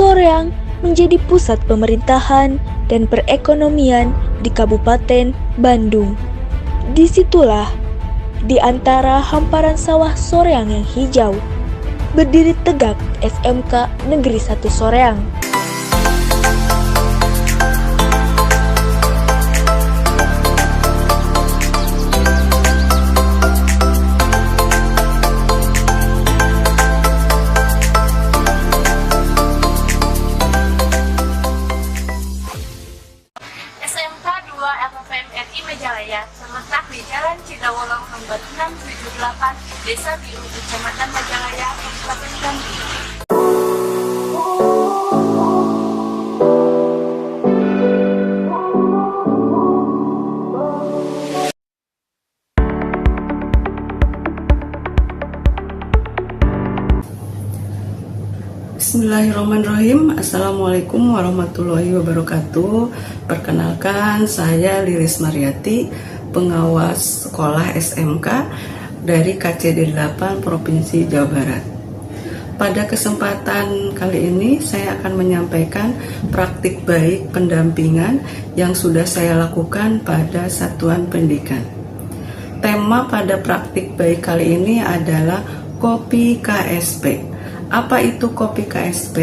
Soreang menjadi pusat pemerintahan dan perekonomian di Kabupaten Bandung. Disitulah, di antara hamparan sawah Soreang yang hijau, berdiri tegak SMK Negeri 1 Soreang. SMK 2 LKPM RI Majalaya terletak di Jalan Cidawolong nomor 678, Desa Biru, Kecamatan Majalaya, Kabupaten Bandung. Bismillahirrahmanirrahim. Assalamualaikum warahmatullahi wabarakatuh. Perkenalkan, saya Lilis Mariati, pengawas sekolah SMK dari KCD 8 Provinsi Jawa Barat. Pada kesempatan kali ini saya akan menyampaikan praktik baik pendampingan yang sudah saya lakukan pada satuan pendidikan. Tema pada praktik baik kali ini adalah KOPI KSP. Apa itu KOPI KSP?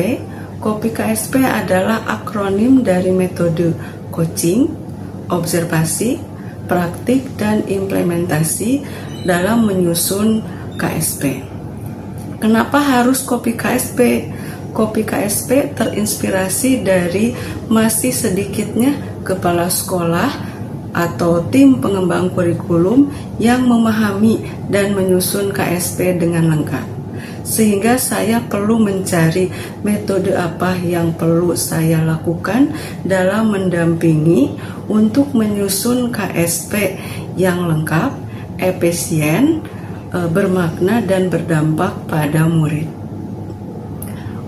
KOPI KSP adalah akronim dari metode coaching, observasi, praktik, dan implementasi dalam menyusun KSP. Kenapa harus KOPI KSP? KOPI KSP terinspirasi dari masih sedikitnya kepala sekolah atau tim pengembang kurikulum yang memahami dan menyusun KSP dengan lengkap. Sehingga saya perlu mencari metode apa yang perlu saya lakukan dalam mendampingi untuk menyusun KSP yang lengkap, efisien, bermakna, dan berdampak pada murid.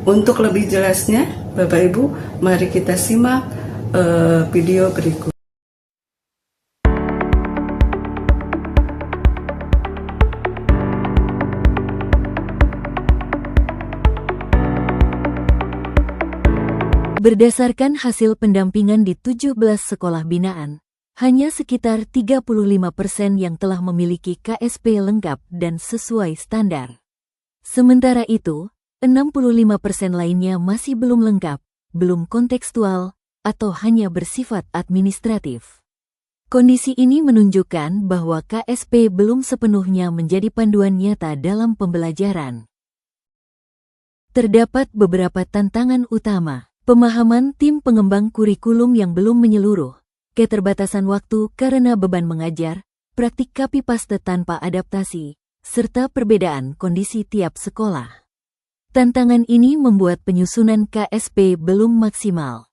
Untuk lebih jelasnya, Bapak Ibu, mari kita simak video berikut. Berdasarkan hasil pendampingan di 17 sekolah binaan, hanya sekitar 35% yang telah memiliki KSP lengkap dan sesuai standar. Sementara itu, 65% lainnya masih belum lengkap, belum kontekstual, atau hanya bersifat administratif. Kondisi ini menunjukkan bahwa KSP belum sepenuhnya menjadi panduan nyata dalam pembelajaran. Terdapat beberapa tantangan utama. Pemahaman tim pengembang kurikulum yang belum menyeluruh, keterbatasan waktu karena beban mengajar, praktik copy paste tanpa adaptasi, serta perbedaan kondisi tiap sekolah. Tantangan ini membuat penyusunan KSP belum maksimal.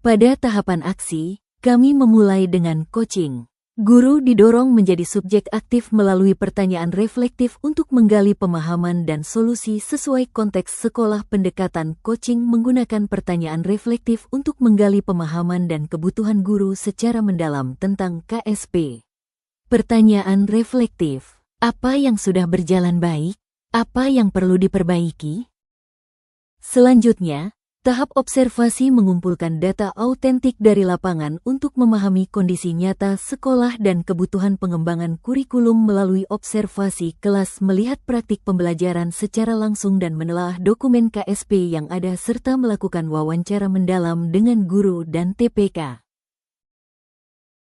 Pada tahapan aksi, kami memulai dengan coaching. Guru didorong menjadi subjek aktif melalui pertanyaan reflektif untuk menggali pemahaman dan solusi sesuai konteks sekolah. Pendekatan coaching menggunakan pertanyaan reflektif untuk menggali pemahaman dan kebutuhan guru secara mendalam tentang KSP. Pertanyaan reflektif: apa yang sudah berjalan baik? Apa yang perlu diperbaiki? Selanjutnya, tahap observasi mengumpulkan data autentik dari lapangan untuk memahami kondisi nyata sekolah dan kebutuhan pengembangan kurikulum. Melalui observasi kelas, melihat praktik pembelajaran secara langsung dan menelaah dokumen KSP yang ada serta melakukan wawancara mendalam dengan guru dan TPK.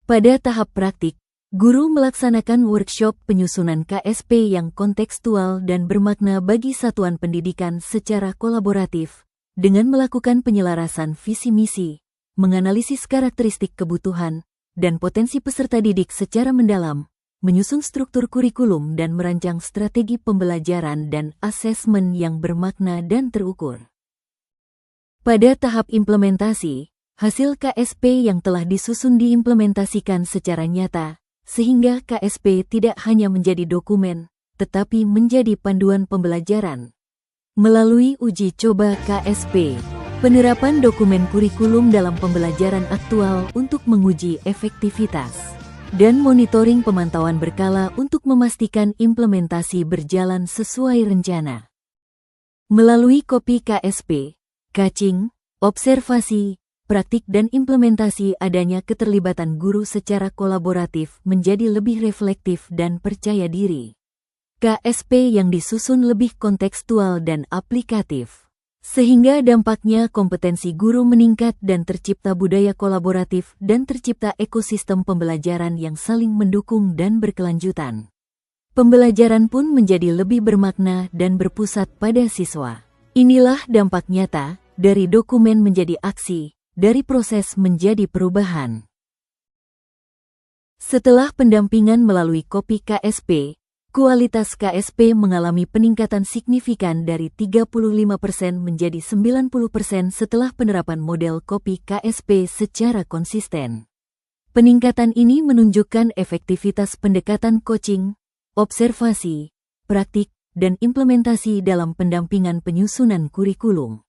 Pada tahap praktik, guru melaksanakan workshop penyusunan KSP yang kontekstual dan bermakna bagi satuan pendidikan secara kolaboratif, dengan melakukan penyelarasan visi misi, menganalisis karakteristik kebutuhan, dan potensi peserta didik secara mendalam, menyusun struktur kurikulum dan merancang strategi pembelajaran dan asesmen yang bermakna dan terukur. Pada tahap implementasi, hasil KSP yang telah disusun diimplementasikan secara nyata, sehingga KSP tidak hanya menjadi dokumen, tetapi menjadi panduan pembelajaran. Melalui uji coba KSP, penerapan dokumen kurikulum dalam pembelajaran aktual untuk menguji efektivitas. dan monitoring pemantauan berkala untuk memastikan implementasi berjalan sesuai rencana. Melalui kopi KSP, coaching, observasi, praktik dan implementasi adanya keterlibatan guru secara kolaboratif menjadi lebih reflektif dan percaya diri. KSP yang disusun lebih kontekstual dan aplikatif. Sehingga dampaknya kompetensi guru meningkat dan tercipta budaya kolaboratif dan tercipta ekosistem pembelajaran yang saling mendukung dan berkelanjutan. Pembelajaran pun menjadi lebih bermakna dan berpusat pada siswa. Inilah dampak nyata dari dokumen menjadi aksi, dari proses menjadi perubahan. Setelah pendampingan melalui kopi KSP, kualitas KSP mengalami peningkatan signifikan dari 35% menjadi 90% setelah penerapan model kopi KSP secara konsisten. Peningkatan ini menunjukkan efektivitas pendekatan coaching, observasi, praktik, dan implementasi dalam pendampingan penyusunan kurikulum.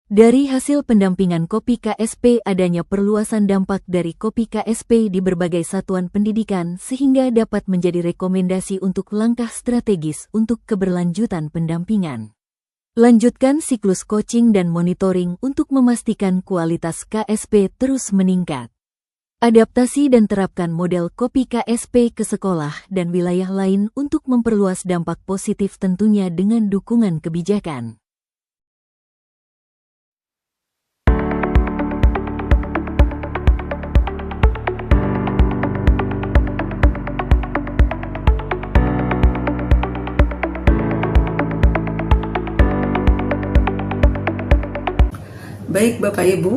Dari hasil pendampingan kopi KSP adanya perluasan dampak dari kopi KSP di berbagai satuan pendidikan sehingga dapat menjadi rekomendasi untuk langkah strategis untuk keberlanjutan pendampingan. Lanjutkan siklus coaching dan monitoring untuk memastikan kualitas KSP terus meningkat. Adaptasi dan terapkan model kopi KSP ke sekolah dan wilayah lain untuk memperluas dampak positif tentunya dengan dukungan kebijakan. Baik Bapak Ibu,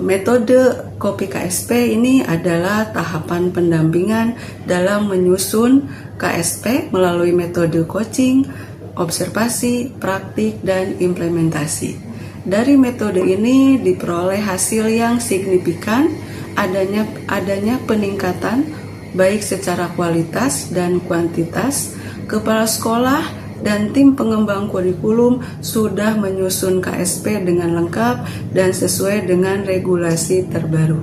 metode kopi KSP ini adalah tahapan pendampingan dalam menyusun KSP melalui metode coaching, observasi, praktik, dan implementasi. Dari metode ini diperoleh hasil yang signifikan, adanya peningkatan baik secara kualitas dan kuantitas. Kepala sekolah dan tim pengembang kurikulum sudah menyusun KSP dengan lengkap dan sesuai dengan regulasi terbaru.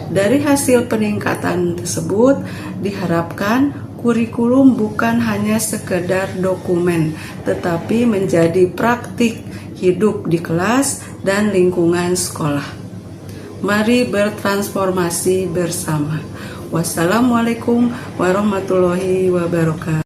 Dari hasil peningkatan tersebut, diharapkan kurikulum bukan hanya sekedar dokumen, tetapi menjadi praktik hidup di kelas dan lingkungan sekolah. Mari bertransformasi bersama. Wassalamualaikum warahmatullahi wabarakatuh.